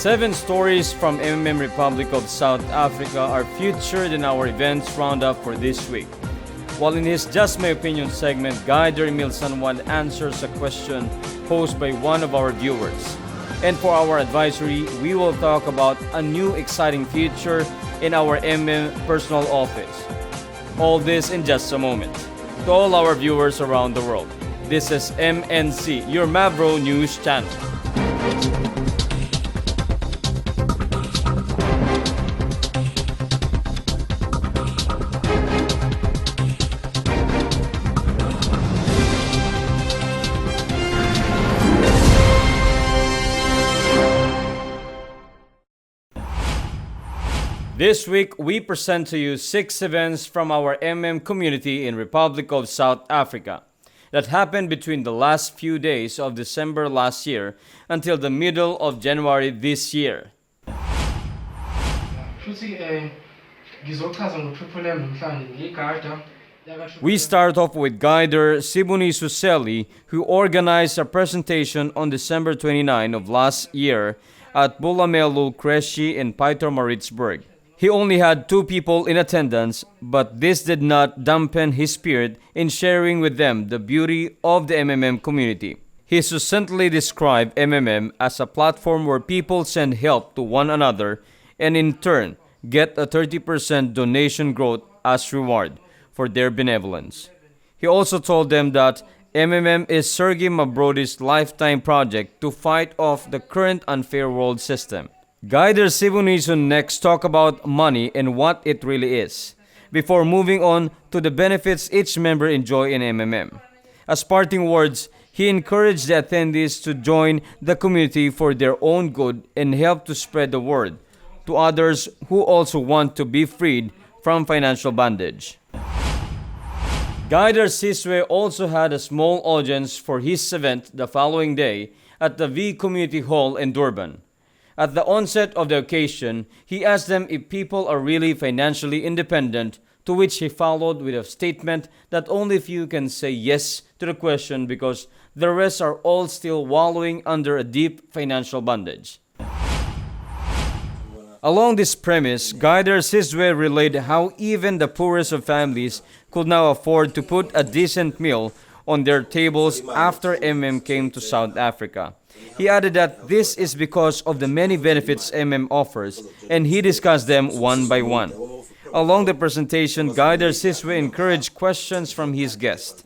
7 stories from MMM Republic of South Africa are featured in our Events Roundup for this week. While in his Just My Opinion segment, Guider Emil San Juan answers a question posed by one of our viewers. And for our advisory, we will talk about a new exciting feature in our MMM Personal Office. All this in just a moment. To all our viewers around the world, this is MNC, your Mavro News channel. This week, we present to you 6 events from our MM community in Republic of South Africa that happened between the last few days of December last year until the middle of January this year. We start off with Guider Sibuni Suseli, who organized a presentation on December 29 of last year at Bulamelu Kreshi in Pietermaritzburg. He only had 2 people in attendance, but this did not dampen his spirit in sharing with them the beauty of the MMM community. He succinctly described MMM as a platform where people send help to one another and in turn get a 30% donation growth as reward for their benevolence. He also told them that MMM is Sergey Mabrodi's lifetime project to fight off the current unfair world system. Guider Sibunisun next talk about money and what it really is, before moving on to the benefits each member enjoy in MMM. As parting words, he encouraged the attendees to join the community for their own good and help to spread the word to others who also want to be freed from financial bondage. Guider Siswe also had a small audience for his event the following day at the V Community Hall in Durban. At the onset of the occasion, he asked them if people are really financially independent, to which he followed with a statement that only few can say yes to the question because the rest are all still wallowing under a deep financial bondage. Along this premise, Guider Siswe relayed how even the poorest of families could now afford to put a decent meal on their tables after MM came to South Africa. He added that this is because of the many benefits MM offers, and he discussed them one by one. Along the presentation, Guider Siswe encouraged questions from his guests.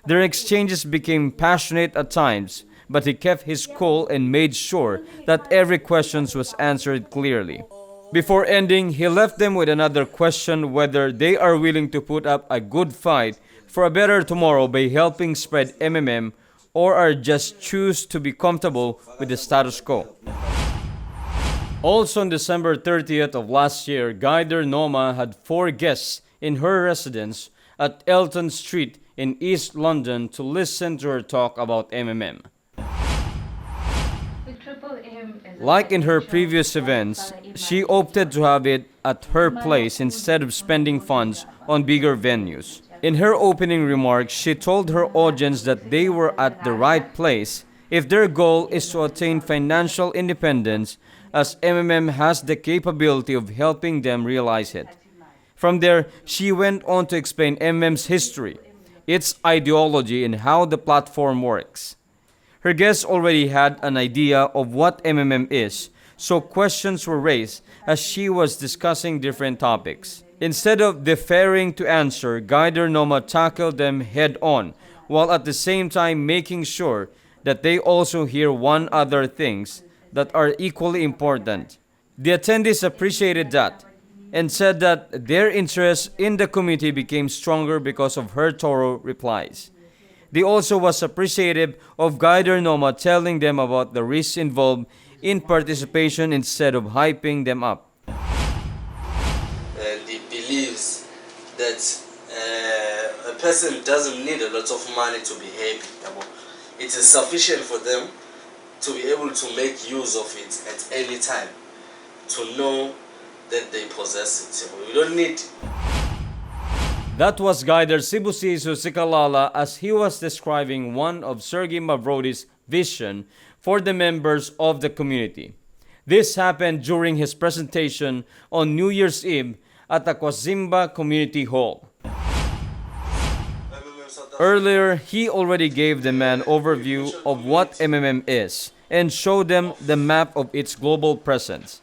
Their exchanges became passionate at times, but he kept his cool and made sure that every question was answered clearly. Before ending, he left them with another question whether they are willing to put up a good fight for a better tomorrow by helping spread MMM or are just choose to be comfortable with the status quo. Also on December 30th of last year, Guider Noma had 4 guests in her residence at Elton Street in East London to listen to her talk about MMM. Like in her previous events, she opted to have it at her place instead of spending funds on bigger venues. In her opening remarks, she told her audience that they were at the right place if their goal is to attain financial independence, as MMM has the capability of helping them realize it. From there, she went on to explain MMM's history, its ideology, and how the platform works. Her guests already had an idea of what MMM is, so questions were raised as she was discussing different topics. Instead of deferring to answer, Guider Noma tackled them head-on, while at the same time making sure that they also hear one other things that are equally important. The attendees appreciated that and said that their interest in the community became stronger because of her thorough replies. They also was appreciative of Guider Noma telling them about the risks involved in participation instead of hyping them up. Believes that a person doesn't need a lot of money to be happy. It is sufficient for them to be able to make use of it at any time, to know that they possess it. We don't need. That was Guider Sibusiso Sikalala as he was describing one of Sergey Mavrodi's vision for the members of the community. This happened during his presentation on New Year's Eve at the Kwazimba Community Hall. Earlier, he already gave them an overview of what MMM is and showed them the map of its global presence.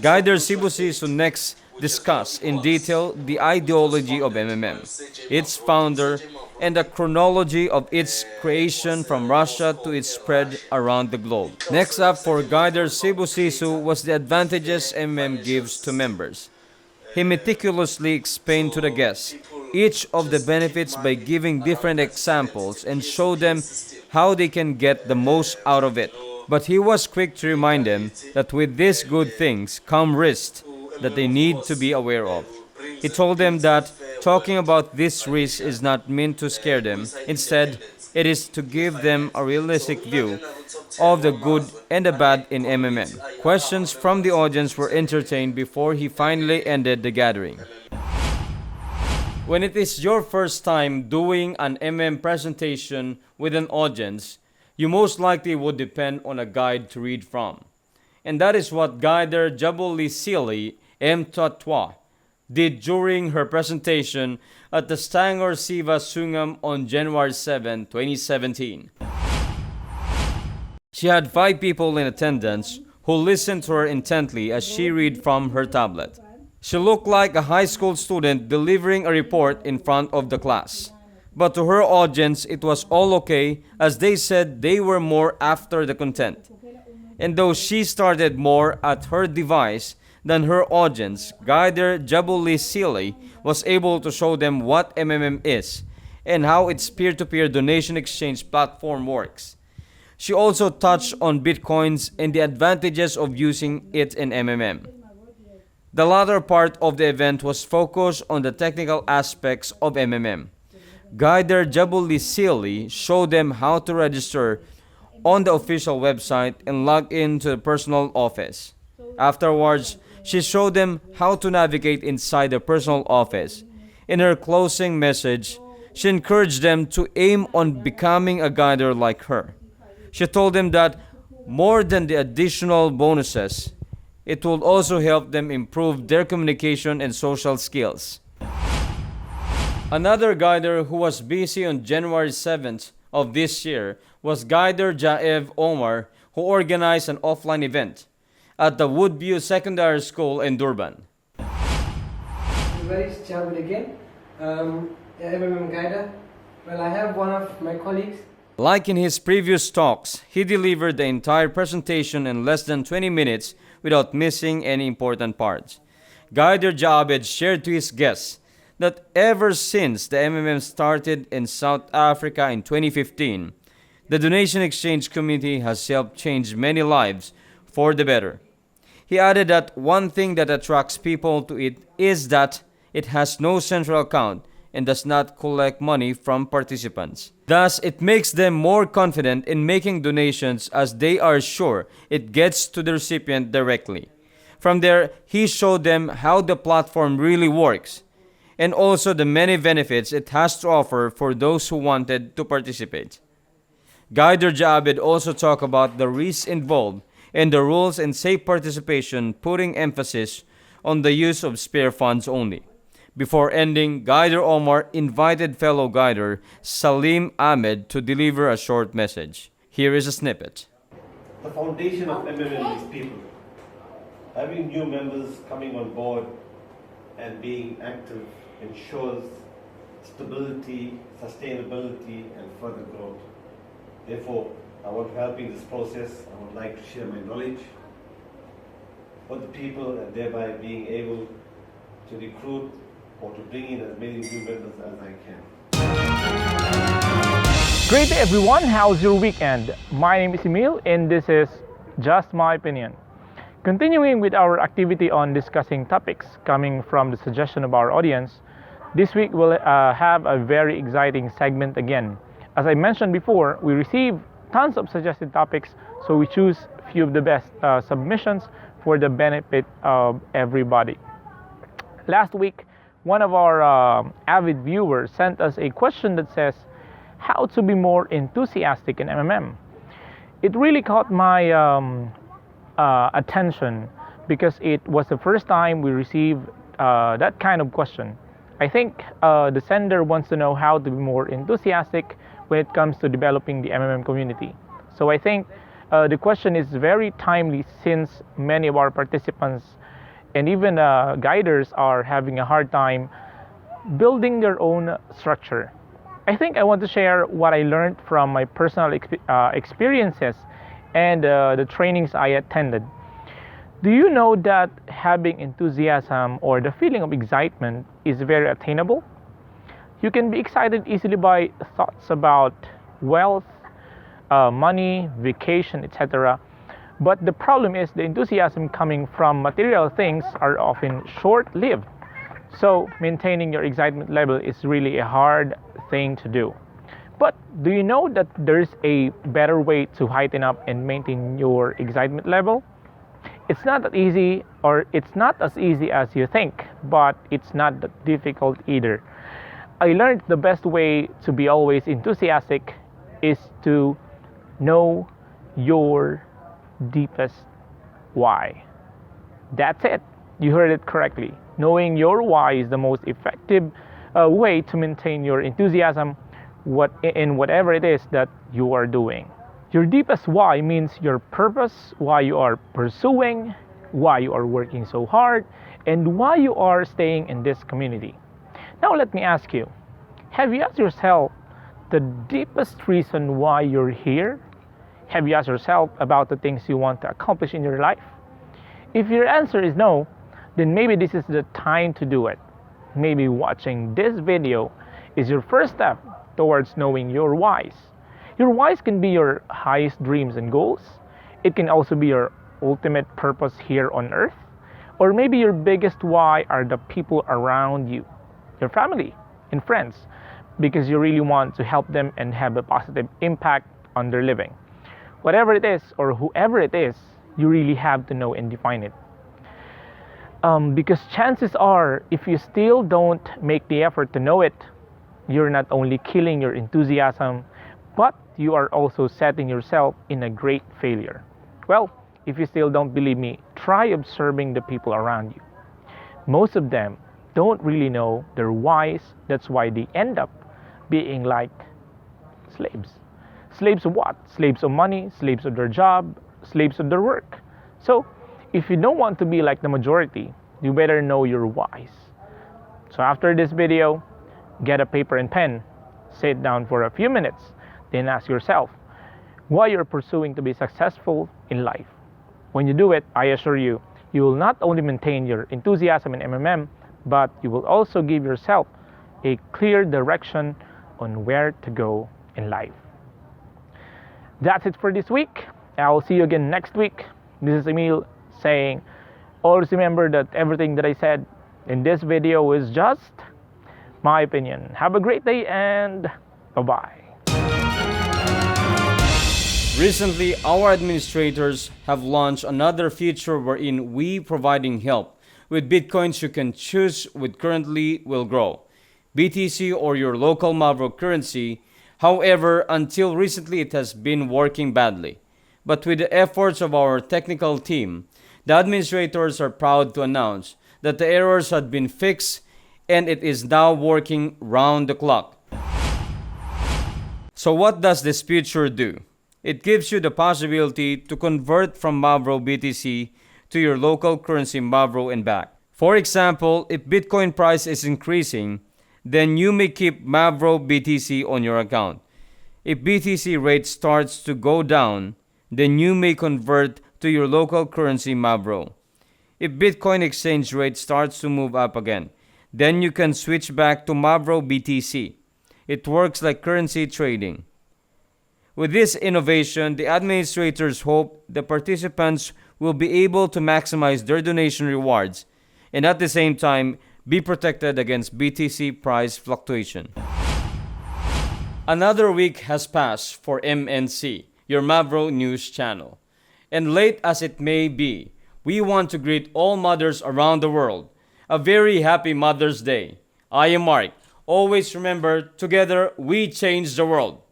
Guider Sibusiso next discussed in detail the ideology of MMM, its founder, and the chronology of its creation from Russia to its spread around the globe. Next up for Guider Sibusiso was the advantages MMM gives to members. He meticulously explained to the guests each of the benefits by giving different examples and showed them how they can get the most out of it. But he was quick to remind them that with these good things come risks that they need to be aware of. He told them that talking about this risk is not meant to scare them. Instead, it is to give them a realistic view of the good and the bad in MMM. Questions from the audience were entertained before he finally ended the gathering. When it is your first time doing an MM presentation with an audience, you most likely would depend on a guide to read from. And that is what Guider Jabulisili M. Tatwa did during her presentation at the Stangor Siva Sungam on January 7, 2017. She had 5 people in attendance who listened to her intently as she read from her tablet. She looked like a high school student delivering a report in front of the class. But to her audience, it was all okay, as they said they were more after the content. And though she started more at her device than her audience, Guider Jabulisili was able to show them what MMM is and how its peer-to-peer donation exchange platform works. She also touched on Bitcoins and the advantages of using it in MMM. The latter part of the event was focused on the technical aspects of MMM. Guider Jabulisili showed them how to register on the official website and log into the personal office. Afterwards, she showed them how to navigate inside the personal office. In her closing message, she encouraged them to aim on becoming a guider like her. She told them that more than the additional bonuses, it will also help them improve their communication and social skills. Another guider who was busy on January 7th of this year was Guider Jaev Omar, who organized an offline event at the Woodview Secondary School in Durban. Everybody's Javed again. MMM Guider. Well, I have one of my colleagues. Like in his previous talks, he delivered the entire presentation in less than 20 minutes without missing any important parts. Guider Javed shared to his guests that ever since the MMM started in South Africa in 2015, the donation exchange community has helped change many lives for the better. He added that one thing that attracts people to it is that it has no central account and does not collect money from participants. Thus, it makes them more confident in making donations as they are sure it gets to the recipient directly. From there, he showed them how the platform really works and also the many benefits it has to offer for those who wanted to participate. Guider Javed also talked about the risks involved and the rules and safe participation, putting emphasis on the use of spare funds only. Before ending, Guider Omar invited fellow guider Salim Ahmed to deliver a short message. Here is a snippet. The foundation of MMM is people. Having new members coming on board and being active ensures stability, sustainability, and further growth. Therefore, I want to help in this process. I would like to share my knowledge with the people and thereby being able to recruit or to bring in as many new members as I can. Great day everyone, how's your weekend? My name is Emil and this is Just My Opinion. Continuing with our activity on discussing topics coming from the suggestion of our audience, this week we'll have a very exciting segment again. As I mentioned before, we receive tons of suggested topics, so we choose a few of the best submissions for the benefit of everybody. Last week, one of our avid viewers sent us a question that says, how to be more enthusiastic in MMM? It really caught my attention because it was the first time we received that kind of question. I think the sender wants to know how to be more enthusiastic when it comes to developing the MMM community. So I think the question is very timely since many of our participants and even guiders are having a hard time building their own structure. I think I want to share what I learned from my personal experiences and the trainings I attended. Do you know that having enthusiasm or the feeling of excitement is very attainable? You can be excited easily by thoughts about wealth, money, vacation, etc. But the problem is the enthusiasm coming from material things are often short-lived. So maintaining your excitement level is really a hard thing to do. But do you know that there's a better way to heighten up and maintain your excitement level? It's not that easy, or it's not as easy as you think, but it's not that difficult either. I learned the best way to be always enthusiastic is to know your deepest why. That's it. You heard it correctly. Knowing your why is the most effective way to maintain your enthusiasm in whatever it is that you are doing. Your deepest why means your purpose, why you are pursuing, why you are working so hard, and why you are staying in this community. Now let me ask you, have you asked yourself the deepest reason why you're here? Have you asked yourself about the things you want to accomplish in your life? If your answer is no, then maybe this is the time to do it. Maybe watching this video is your first step towards knowing your whys. Your whys can be your highest dreams and goals. It can also be your ultimate purpose here on earth. Or maybe your biggest why are the people around you, your family and friends, because you really want to help them and have a positive impact on their living. Whatever it is or whoever it is, you really have to know and define it. Because chances are, if you still don't make the effort to know it, you're not only killing your enthusiasm, but you are also setting yourself in a great failure. Well, if you still don't believe me, try observing the people around you. Most of them don't really know their whys. That's why they end up being like slaves. Slaves of what? Slaves of money, slaves of their job, slaves of their work. So, if you don't want to be like the majority, you better know your whys. So after this video, get a paper and pen, sit down for a few minutes, then ask yourself why you're pursuing to be successful in life. When you do it, I assure you, you will not only maintain your enthusiasm in MMM, but you will also give yourself a clear direction on where to go in life. That's it for this week. I'll see you again next week. This is Emil saying, always remember that everything that I said in this video is just my opinion. Have a great day and bye-bye. Recently, our administrators have launched another feature wherein we providing help with Bitcoins you can choose with currently will grow, BTC or your local Mavro currency. However, until recently it has been working badly. But with the efforts of our technical team, the administrators are proud to announce that the errors had been fixed and it is now working round the clock. So what does this feature do? It gives you the possibility to convert from Mavro BTC to your local currency Mavro and back. For example, if Bitcoin price is increasing, then you may keep Mavro BTC on your account. If BTC rate starts to go down, then you may convert to your local currency Mavro. If Bitcoin exchange rate starts to move up again, then you can switch back to Mavro BTC. It works like currency trading. With this innovation, the administrators hope the participants will be able to maximize their donation rewards and at the same time be protected against BTC price fluctuation. Another week has passed for MNC, your Mavro news channel. And late as it may be, we want to greet all mothers around the world a very happy Mother's Day. I am Mark. Always remember, together we change the world.